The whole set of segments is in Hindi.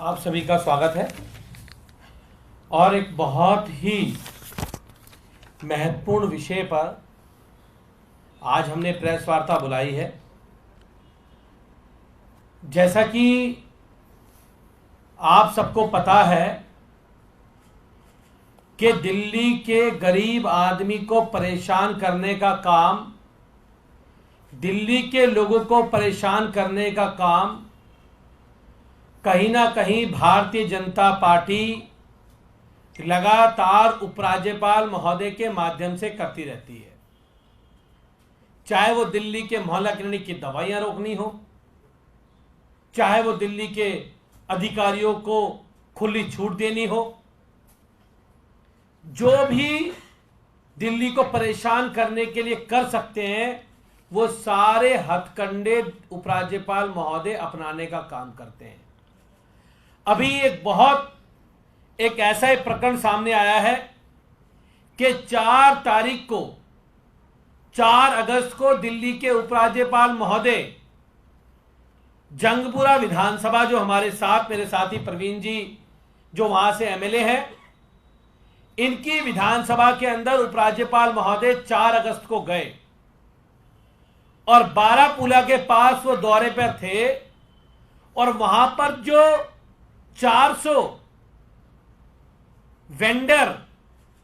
आप सभी का स्वागत है और एक बहुत ही महत्वपूर्ण विषय पर आज हमने प्रेस वार्ता बुलाई है। जैसा कि आप सबको पता है कि दिल्ली के गरीब आदमी को परेशान करने का काम, दिल्ली के लोगों को परेशान करने का काम कहीं ना कहीं भारतीय जनता पार्टी लगातार उपराज्यपाल महोदय के माध्यम से करती रहती है। चाहे वो दिल्ली के मोहल्ला क्लिनिक की दवाइयां रोकनी हो, चाहे वो दिल्ली के अधिकारियों को खुली छूट देनी हो, जो भी दिल्ली को परेशान करने के लिए कर सकते हैं वो सारे हथकंडे उपराज्यपाल महोदय अपनाने का काम करते हैं। अभी एक ऐसा ही प्रकरण सामने आया है कि 4 अगस्त को दिल्ली के उपराज्यपाल महोदय जंगपुरा विधानसभा, जो हमारे साथ मेरे साथी प्रवीण जी जो वहां से एमएलए हैं, इनकी विधानसभा के अंदर उपराज्यपाल महोदय 4 अगस्त को गए और बारापुला के पास वो दौरे पर थे और वहां पर जो 400 वेंडर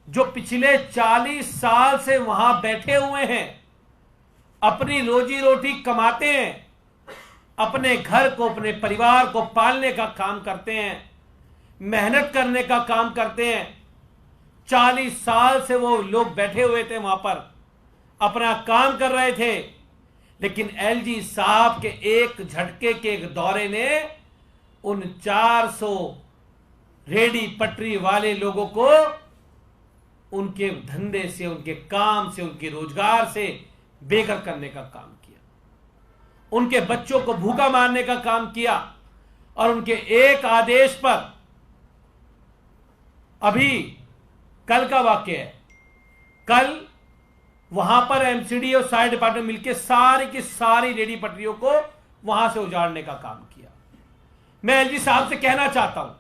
जो पिछले 40 साल से वहां बैठे हुए हैं, अपनी रोजी रोटी कमाते हैं, अपने घर को, अपने परिवार को पालने का काम करते हैं, मेहनत करने का काम करते हैं। 40 साल से वो लोग बैठे हुए थे, वहां पर अपना काम कर रहे थे, लेकिन एलजी साहब के एक झटके के एक दौरे ने उन 400 रेडी पटरी वाले लोगों को उनके धंधे से, उनके काम से, उनके रोजगार से बेघर करने का काम किया, उनके बच्चों को भूखा मारने का काम किया और उनके एक आदेश पर, अभी कल का वाक्य है, कल वहां पर एमसीडी और सारे डिपार्टमेंट मिलकर सारी की सारी रेडी पटरियों को वहां से उजाड़ने का काम किया। मैं एलजी साहब से कहना चाहता हूं,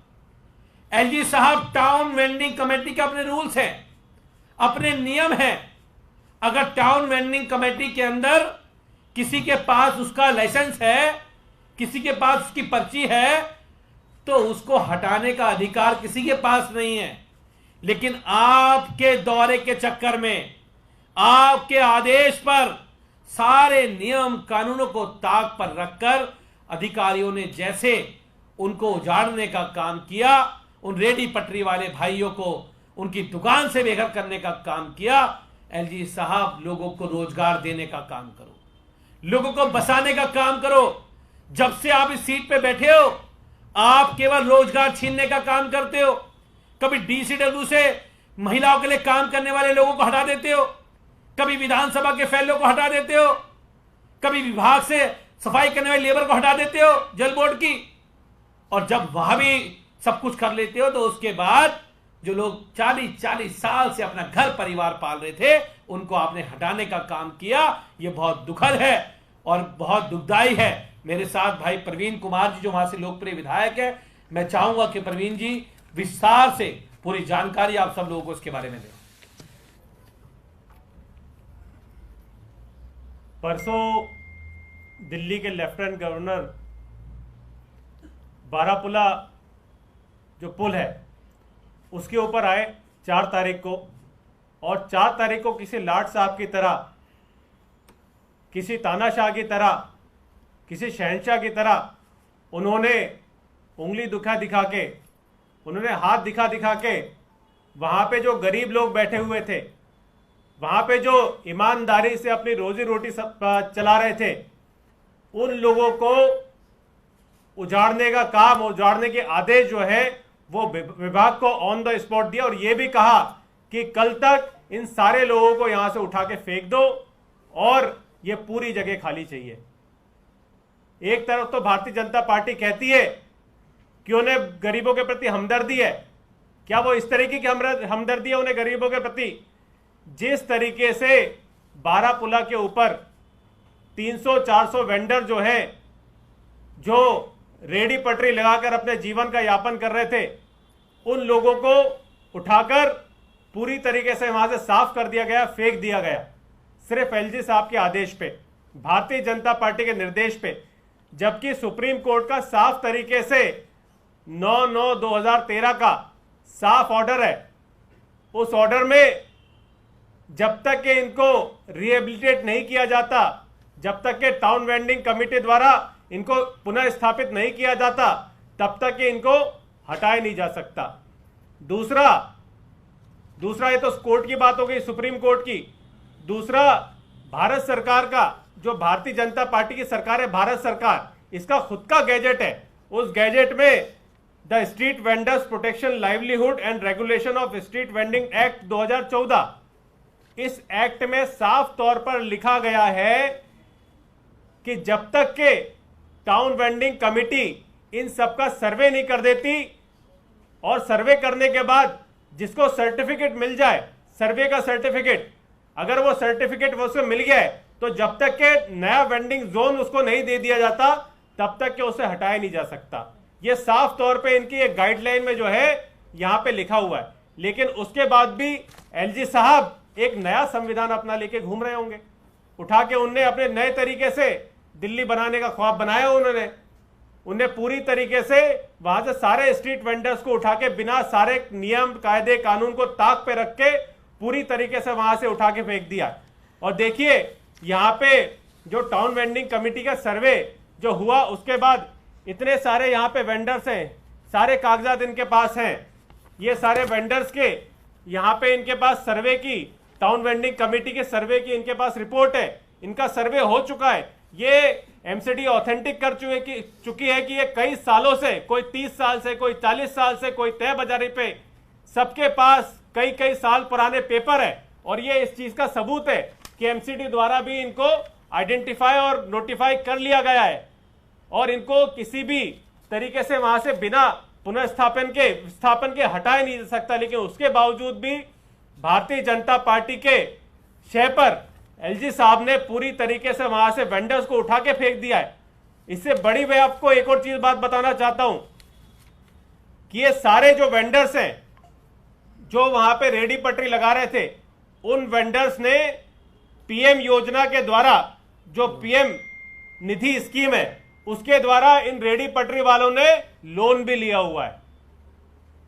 एलजी साहब, टाउन वेंडिंग कमेटी के अपने रूल्स हैं, अपने नियम हैं। अगर टाउन वेंडिंग कमेटी के अंदर किसी के पास उसका लाइसेंस है, किसी के पास उसकी पर्ची है, तो उसको हटाने का अधिकार किसी के पास नहीं है। लेकिन आपके दौरे के चक्कर में, आपके आदेश पर सारे नियम कानूनों को ताक पर रखकर अधिकारियों ने जैसे उनको उजाड़ने का काम किया, उन रेडी पटरी वाले भाइयों को उनकी दुकान से बेघर करने का काम किया। एलजी साहब, लोगों को रोजगार देने का काम करो, लोगों को बसाने का काम करो। जब से आप इस सीट पे बैठे हो, आप केवल रोजगार छीनने का काम करते हो। कभी डीसीडब्ल्यू से महिलाओं के लिए काम करने वाले लोगों को हटा देते हो, कभी विधानसभा के फैलों को हटा देते हो, कभी विभाग से सफाई करने वाले लेबर को हटा देते हो, जल बोर्ड की। और जब वहां भी सब कुछ कर लेते हो, तो उसके बाद जो लोग 40 साल से अपना घर परिवार पाल रहे थे, उनको आपने हटाने का काम किया। यह बहुत दुखद है और बहुत दुखदाई है। मेरे साथ भाई प्रवीण कुमार जी जो वहां से लोकप्रिय विधायक है, मैं चाहूंगा कि प्रवीण जी विस्तार से पूरी जानकारी आप सब लोगों को इसके बारे में दें। परसों दिल्ली के लेफ्टिनेंट गवर्नर बारापुला जो पुल है उसके ऊपर आए 4 तारीख को, और 4 तारीख को किसी लाट साहब की तरह, किसी तानाशाह की तरह, किसी शहंशाह की तरह उन्होंने उंगली दिखा के, उन्होंने हाथ दिखा के वहाँ पे जो गरीब लोग बैठे हुए थे, वहाँ पे जो ईमानदारी से अपनी रोजी रोटी चला रहे थे, उन लोगों को उजाड़ने का काम, उजाड़ने के आदेश जो है वो विभाग को ऑन द स्पॉट दिया और ये भी कहा कि कल तक इन सारे लोगों को यहां से उठा के फेंक दो और ये पूरी जगह खाली चाहिए। एक तरफ तो भारतीय जनता पार्टी कहती है कि उन्हें गरीबों के प्रति हमदर्दी है। क्या वो इस तरीके की हमदर्दी है उन्हें गरीबों के प्रति? जिस तरीके से बारापुला के ऊपर 300-400 वेंडर जो है, जो रेडी पटरी लगाकर अपने जीवन का यापन कर रहे थे, उन लोगों को उठाकर पूरी तरीके से वहां से साफ कर दिया गया, फेंक दिया गया, सिर्फ एलजी साहब के आदेश पे, भारतीय जनता पार्टी के निर्देश पे। जबकि सुप्रीम कोर्ट का साफ तरीके से 9/9/2013 का साफ ऑर्डर है। उस ऑर्डर में जब तक कि इनको रिहेबिलिटेट नहीं किया जाता, जब तक कि टाउन वेंडिंग कमेटी द्वारा इनको पुनः स्थापित नहीं किया जाता, तब तक कि इनको हटाया नहीं जा सकता। दूसरा ये तो कोर्ट की बात हो गई, सुप्रीम कोर्ट की। दूसरा, भारत सरकार का, जो भारतीय जनता पार्टी की सरकार है, भारत सरकार, इसका खुद का गैजेट है। उस गैजेट में the street vendors protection livelihood and regulation of street vending act 2014, इस एक्ट में साफ तौर पर लिखा गया है कि जब तक के टाउन वेंडिंग कमेटी इन सबका सर्वे नहीं कर देती, और सर्वे करने के बाद जिसको सर्टिफिकेट मिल जाए, सर्वे का सर्टिफिकेट, अगर वो सर्टिफिकेट उसको मिल गया है, तो जब तक के नया वेंडिंग जोन उसको नहीं दे दिया जाता, तब तक के उसे हटाया नहीं जा सकता। ये साफ तौर पे इनकी एक गाइडलाइन में जो है यहां पे लिखा हुआ है। लेकिन उसके बाद भी एलजी साहब एक नया संविधान अपना लेके घूम रहे होंगे, उठा के उनने अपने नए तरीके से दिल्ली बनाने का ख्वाब बनाया। उन्हें पूरी तरीके से वहां से सारे स्ट्रीट वेंडर्स को उठा के, बिना सारे नियम कायदे कानून को ताक पे रख के, पूरी तरीके से वहां से उठा के फेंक दिया। और देखिए यहां पे जो टाउन वेंडिंग कमेटी का सर्वे जो हुआ, उसके बाद इतने सारे यहाँ पे वेंडर्स हैं, सारे कागजात इनके पास हैं, ये सारे वेंडर्स के यहाँ पे इनके पास सर्वे की, टाउन वेंडिंग कमेटी के सर्वे की इनके पास रिपोर्ट है। इनका सर्वे हो चुका है, ये एमसीडी ऑथेंटिक कर चुकी है कि ये कई सालों से, कोई 30 साल से, कोई 40 साल से, कोई तय बाजारी पे, सबके पास कई साल पुराने पेपर है। और ये इस चीज का सबूत है कि एमसीडी द्वारा भी इनको आइडेंटिफाई और नोटिफाई कर लिया गया है, और इनको किसी भी तरीके से वहां से बिना पुनर्स्थापन के हटाया नहीं जा सकता। लेकिन उसके बावजूद भी भारतीय जनता पार्टी के शय पर एलजी साहब ने पूरी तरीके से वहां से वेंडर्स को उठा के फेंक दिया है। इससे बड़ी मैं आपको एक और चीज बात बताना चाहता हूं कि ये सारे जो वेंडर्स हैं जो वहां पे रेडी पटरी लगा रहे थे, उन वेंडर्स ने पीएम योजना के द्वारा, जो पीएम निधि स्कीम है, उसके द्वारा इन रेडी पटरी वालों ने लोन भी लिया हुआ है।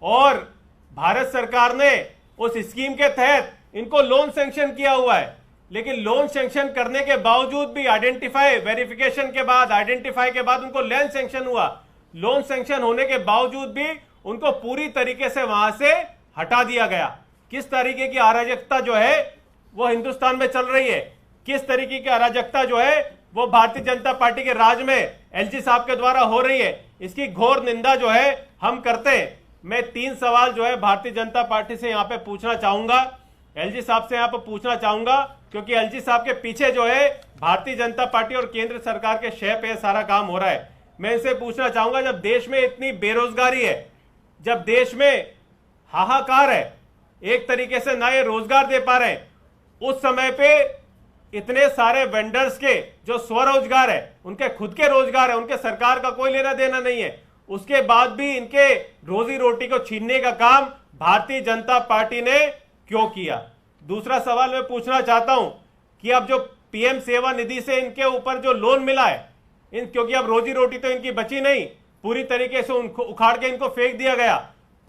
और भारत सरकार ने उस स्कीम के तहत इनको लोन सैंक्शन किया हुआ है। लेकिन लोन सैंक्शन करने के बावजूद भी वेरिफिकेशन के बाद, आइडेंटिफाई के बाद उनको लोन सैंक्शन हुआ। लोन सैंक्शन होने के बावजूद भी उनको पूरी तरीके से वहां से हटा दिया गया। किस तरीके की अराजकता जो है वो हिंदुस्तान में चल रही है, किस तरीके की अराजकता जो है वो भारतीय जनता पार्टी के राज में एलजी साहब के द्वारा हो रही है, इसकी घोर निंदा जो है हम करते हैं। मैं 3 सवाल जो है भारतीय जनता पार्टी से यहां पे पूछना चाहूंगा, एलजी साहब से यहां पे पूछना चाहूंगा, क्योंकि एलजी साहब के पीछे जो है भारतीय जनता पार्टी और केंद्र सरकार के शय पे सारा काम हो रहा है। मैं इनसे पूछना चाहूंगा, जब देश में इतनी बेरोजगारी है, जब देश में हाहाकार है, एक तरीके से ना ये रोजगार दे पा रहे, उस समय पे इतने सारे वेंडर्स के जो स्वरोजगार है, उनके खुद के रोजगार है, उनके सरकार का कोई लेना देना नहीं है, उसके बाद भी इनके रोजी रोटी को छीनने का काम भारतीय जनता पार्टी ने क्यों किया। दूसरा सवाल मैं पूछना चाहता हूं कि अब जो पीएम सेवा निधि से इनके ऊपर जो लोन मिला है, क्योंकि अब रोजी रोटी तो इनकी बची नहीं, पूरी तरीके से उनको उखाड़ के इनको फेंक दिया गया।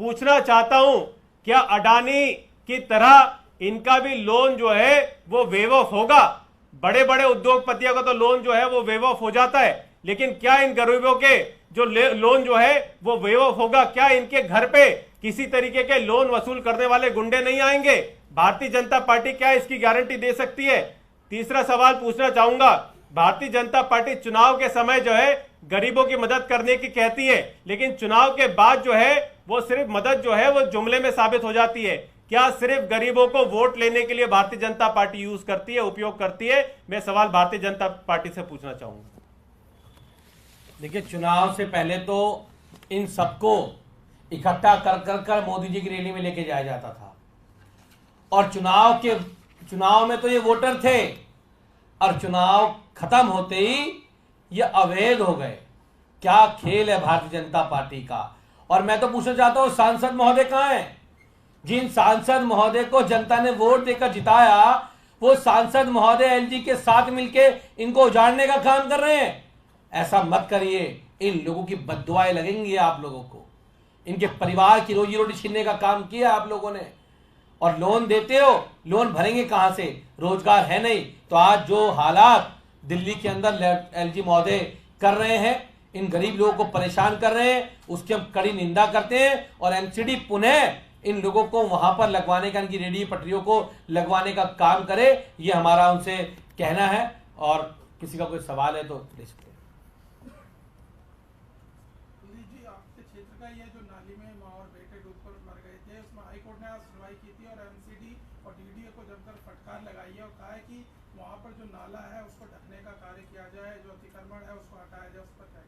पूछना चाहता हूं, क्या अडानी की तरह इनका भी लोन जो है वो वेव ऑफ होगा? बड़े बड़े उद्योगपतियों का तो लोन जो है वो वेव ऑफ हो जाता है, लेकिन क्या इन गरीबों के जो लोन जो है वो वेव ऑफ होगा? क्या इनके घर पे किसी तरीके के लोन वसूल करने वाले गुंडे नहीं आएंगे? भारतीय जनता पार्टी क्या इसकी गारंटी दे सकती है? तीसरा सवाल पूछना चाहूंगा, भारतीय जनता पार्टी चुनाव के समय जो है गरीबों की मदद करने की कहती है, लेकिन चुनाव के बाद जो है वो सिर्फ मदद जो है वो जुमले में साबित हो जाती है। क्या सिर्फ गरीबों को वोट लेने के लिए भारतीय जनता पार्टी यूज करती है, उपयोग करती है? मैं सवाल भारतीय जनता पार्टी से पूछना चाहूंगा। देखिए, चुनाव से पहले तो इन सबको इकट्ठा कर मोदी जी की रैली में लेके जाया जाता था, और चुनाव में तो ये वोटर थे, और चुनाव खत्म होते ही ये अवैध हो गए। क्या खेल है भारतीय जनता पार्टी का। और मैं तो पूछना चाहता हूं, सांसद महोदय कहां हैं? जिन सांसद महोदय को जनता ने वोट देकर जिताया, वो सांसद महोदय एलजी के साथ मिलकर इनको उजाड़ने का काम कर रहे हैं। ऐसा मत करिए, इन लोगों की बद्दुआएं लगेंगी आप लोगों को। इनके परिवार की रोजी रोटी छीनने का काम किया आप लोगों ने। और लोन देते हो, लोन भरेंगे कहां से? रोजगार है नहीं। तो आज जो हालात दिल्ली के अंदर एलजी महोदय कर रहे हैं, इन गरीब लोगों को परेशान कर रहे हैं, उसकी हम कड़ी निंदा करते हैं। और एमसीडी पुनः इन लोगों को वहां पर लगवाने का, इनकी रेडी पटरियों को लगवाने का काम करे, ये हमारा उनसे कहना है। और किसी का कोई सवाल है तो प्लीज। जी, आपके क्षेत्र का ये जो नाली में मां और बेटे डूबकर मर गए थे, उसमें हाईकोर्ट ने आज सुनवाई की थी और एमसीडी और डीडीए को जमकर फटकार लगाई है और कहा है कि वहां पर जो नाला है उसको ढकने का कार्य किया जाए, जो अतिक्रमण है उसको हटाया जाए। उस पर क्या?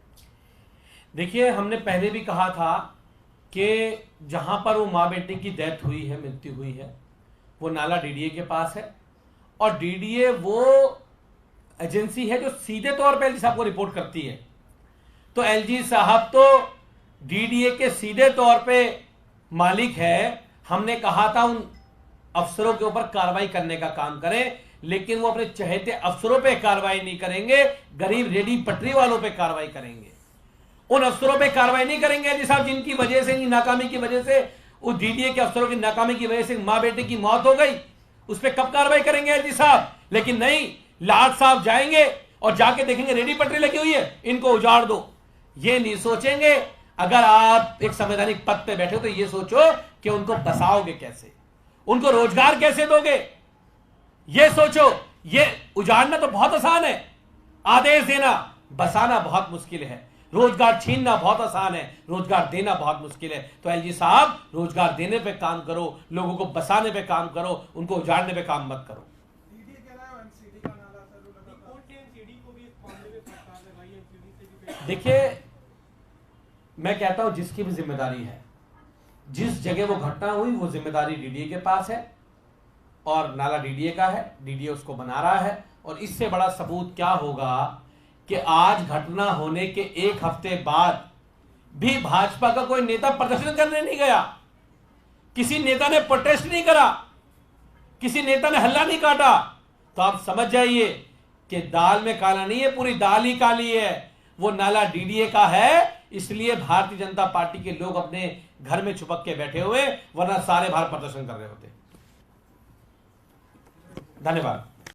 देखिए, हमने पहले भी कहा था कि जहां पर वो माँ बेटे की डेथ हुई है, मृत्यु हुई है, वो नाला डीडीए के पास है। और डीडीए वो एजेंसी है जो सीधे तौर पे एलजी साहब को रिपोर्ट करती है। तो एलजी साहब तो डीडीए के सीधे तौर पे मालिक है। हमने कहा था उन अफसरों के ऊपर कार्रवाई करने का काम करें, लेकिन वो अपने चहेते अफसरों पे कार्रवाई नहीं करेंगे, गरीब रेडी पटरी वालों पे कार्रवाई करेंगे। उन अफसरों पे कार्रवाई नहीं करेंगे एलजी साहब जिनकी वजह से, नाकामी की वजह से, उस डीडीए के अफसरों की नाकामी की वजह से मां बेटे की मौत हो गई। उस पर कब कार्रवाई करेंगे एलजी साहब? लेकिन नहीं, लाट साहब जाएंगे और जाके देखेंगे रेडी पटरी लगी हुई है, इनको उजाड़ दो। ये नहीं सोचेंगे। अगर आप एक संवैधानिक पद पे बैठे हो तो ये सोचो कि उनको बसाओगे कैसे, उनको रोजगार कैसे दोगे, ये सोचो। ये उजाड़ना तो बहुत आसान है, आदेश देना, बसाना बहुत मुश्किल है। रोजगार छीनना बहुत आसान है, रोजगार देना बहुत मुश्किल है। तो एलजी साहब, रोजगार देने पे काम करो, लोगों को बसाने पे काम करो, उनको उजाड़ने पे काम मत करो। डीडीए कह रहा है एमसीडी का नाला चालू लगा था। कोर्ट ने एमसीडी को भी इस मामले में फटकार लगाई है, एमसीडी से भी। देखिए, मैं कहता हूं जिसकी भी जिम्मेदारी है, जिस जगह वो घटना हुई वो जिम्मेदारी डीडीए के पास है और नाला डीडीए का है, डीडीए उसको बना रहा है। और इससे बड़ा सबूत क्या होगा कि आज घटना होने के एक हफ्ते बाद भी भाजपा का कोई नेता प्रदर्शन करने नहीं गया, किसी नेता ने प्रोटेस्ट नहीं करा, किसी नेता ने हल्ला नहीं काटा। तो आप समझ जाइए कि दाल में काला नहीं है, पूरी दाल ही काली है। वो नाला डीडीए का है, इसलिए भारतीय जनता पार्टी के लोग अपने घर में छुपक के बैठे हुए, वरना सारे बाहर प्रदर्शन कर रहे होते। धन्यवाद।